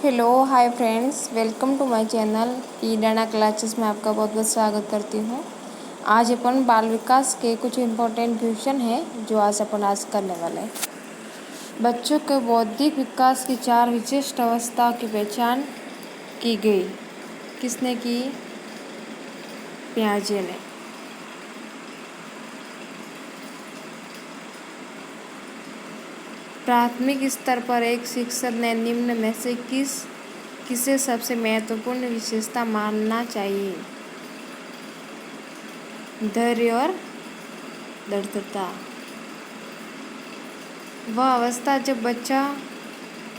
Hello hi friends, welcome to my channel ईडाना classes में आपका बहुत बहुत स्वागत करती हूँ। आज अपन बाल विकास के कुछ इम्पोर्टेंट क्वेश्चन हैं जो आज करने वाले हैं। बच्चों के बौद्धिक विकास की 4 विशिष्ट अवस्था की पहचान की गई। किसने की? पियाजे ने। प्राथमिक स्तर पर एक शिक्षक ने निम्न में से किसे सबसे महत्वपूर्ण विशेषता मानना चाहिए? धैर्य और दृढ़ता। वह अवस्था जब बच्चा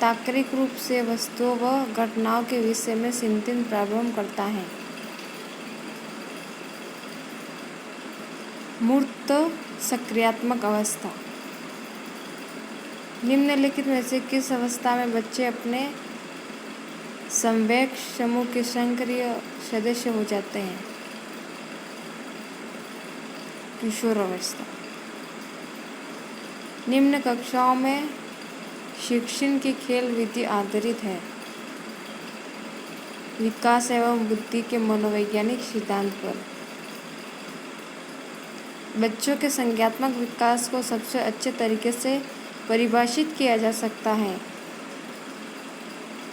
तार्किक रूप से वस्तुओं व घटनाओं के विषय में चिंतन प्रारंभ करता है। मूर्त सक्रियात्मक अवस्था। निम्नलिखित में से किस अवस्था में बच्चे अपने संवेग समूह के सक्रिय सदस्य हो जाते हैं? किशोर अवस्था। निम्न कक्षाओं में शिक्षण की खेल विधि आधारित है विकास एवं बुद्धि के मनोवैज्ञानिक सिद्धांत पर। बच्चों के संज्ञानात्मक विकास को सबसे अच्छे तरीके से परिभाषित किया जा सकता है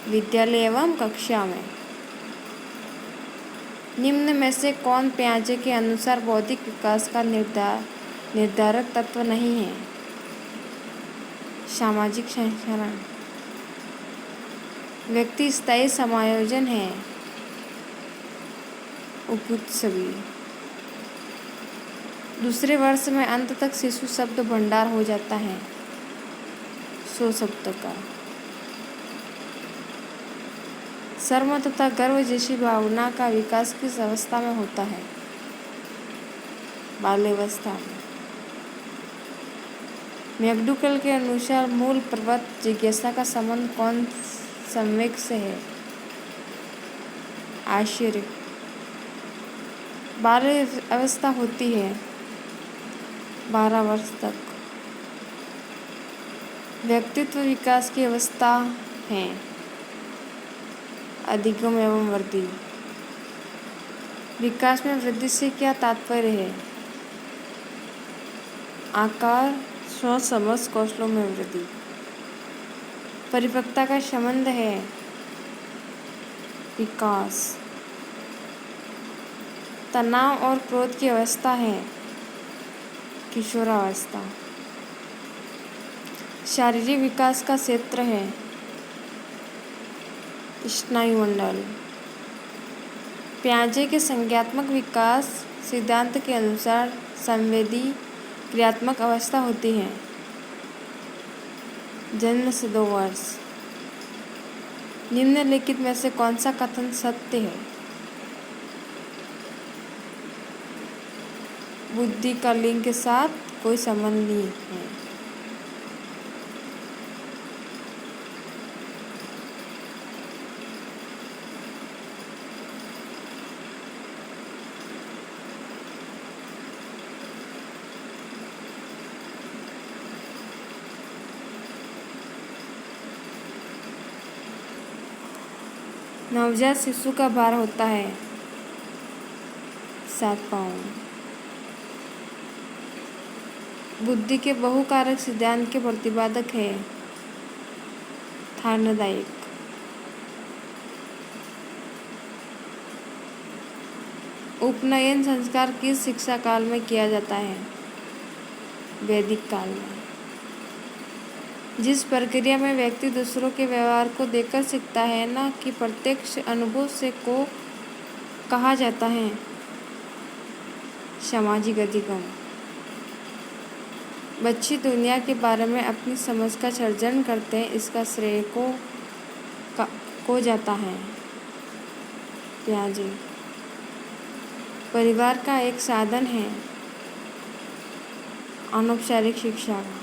विद्यालय एवं कक्षा में। निम्न में से कौन पियाजे के अनुसार बौद्धिक विकास का निर्धारक तत्व नहीं है? सामाजिक संरचना। व्यक्ति स्थायी समायोजन है उपयुक्त सभी। दूसरे वर्ष में अंत तक शिशु शब्द भंडार हो जाता है 100 शब्द का। शर्म तथा गर्व जैसी भावना का विकास किस अवस्था में होता है? बाल्यावस्था में। मैकडूगल के अनुसार मूल प्रवृत्ति जिज्ञासा का संबंध कौन संवेग से है? आश्चर्य। बाल्य अवस्था होती है 12 वर्ष तक। व्यक्तित्व विकास की अवस्था है अधिगम एवं वृद्धि। विकास में वृद्धि से क्या तात्पर्य है? आकार स्व समझ कौशलों में वृद्धि। परिपक्वता का संबंध है विकास। तनाव और क्रोध की अवस्था है किशोरावस्था। शारीरिक विकास का क्षेत्र है स्नायुमंडल। पियाजे के संज्ञानात्मक विकास सिद्धांत के अनुसार संवेदी क्रियात्मक अवस्था होती है जन्म से 2 वर्ष। निम्नलिखित में से कौन सा कथन सत्य है? बुद्धि का लिंग के साथ कोई संबंध नहीं है। नवजात शिशु का भार होता है 7 पाउंड। बुद्धि के बहुकारक सिद्धांत के प्रतिपादक है थार्नडाइक। उपनयन संस्कार किस शिक्षा काल में किया जाता है? वैदिक काल में। जिस प्रक्रिया में व्यक्ति दूसरों के व्यवहार को देखकर सीखता है न कि प्रत्यक्ष अनुभव से को कहा जाता है सामाजिक अधिगम। बच्चे दुनिया के बारे में अपनी समझ का सर्जन करते हैं, इसका श्रेय को जाता है पियाजे। परिवार का एक साधन है अनौपचारिक शिक्षा का।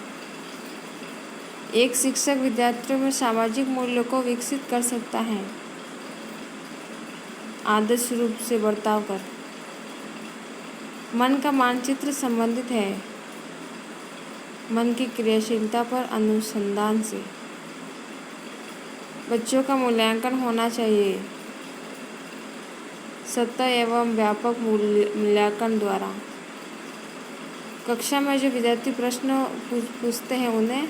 एक शिक्षक विद्यार्थियों में सामाजिक मूल्यों को विकसित कर सकता है आदर्श रूप से बर्ताव कर। मन का मानचित्र संबंधित है मन की क्रियाशीलता पर अनुसंधान से। बच्चों का मूल्यांकन होना चाहिए सतत एवं व्यापक मूल्यांकन द्वारा। कक्षा में जो विद्यार्थी प्रश्न पूछते हैं उन्हें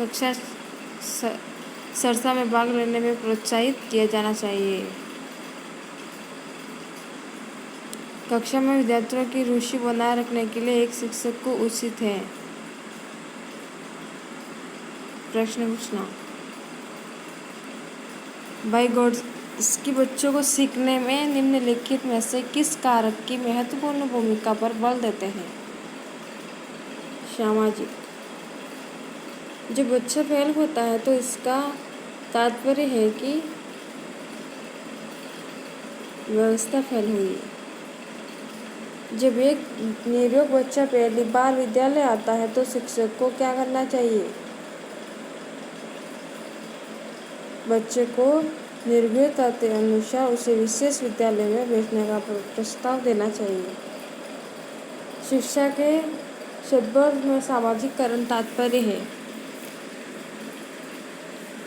कक्षा चर्चा में भाग लेने में प्रोत्साहित किया जाना चाहिए। कक्षा में विद्यार्थियों की रुचि बनाए रखने के लिए एक शिक्षक को उचित है प्रश्न पूछना। वाइगोत्स्की बच्चों को सीखने में निम्नलिखित में से किस कारक की महत्वपूर्ण भूमिका पर बल देते हैं? सामाजिक। जब बच्चा फेल होता है तो इसका तात्पर्य है कि व्यवस्था फेल हुई। जब एक निर्योग्य बच्चा पहली बार विद्यालय आता है तो शिक्षक को क्या करना चाहिए? बच्चे को निर्भरता के अनुसार उसे विशेष विद्यालय में भेजने का प्रस्ताव देना चाहिए। शिक्षा के शब्द में सामाजिकरण तात्पर्य है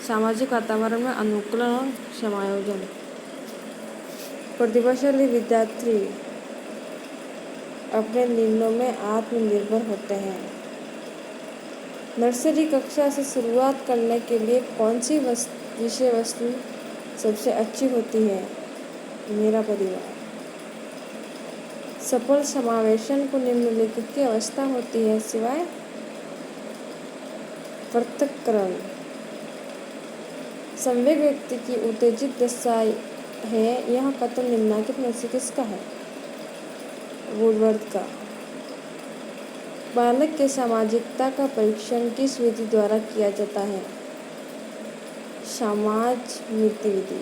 सामाजिक वातावरण में अनुकूलन और समायोजन। प्रतिभाशाली विद्यार्थी अपने निर्णयों में आत्मनिर्भर होते हैं। नर्सरी कक्षा से शुरुआत करने के लिए कौन सी विषय वस्तु सबसे अच्छी होती है? मेरा परिवार। सफल समावेशन को निम्नलिखित की अवस्था होती है सिवाय पृथक्करण। संवेग व्यक्ति की उत्तेजित दशा है। यह कथन निम्नलिखित में से किसका है? वुडवर्ड का। बालक के सामाजिकता का परीक्षण किस विधि द्वारा किया जाता है? समाज वृत्ति विधि।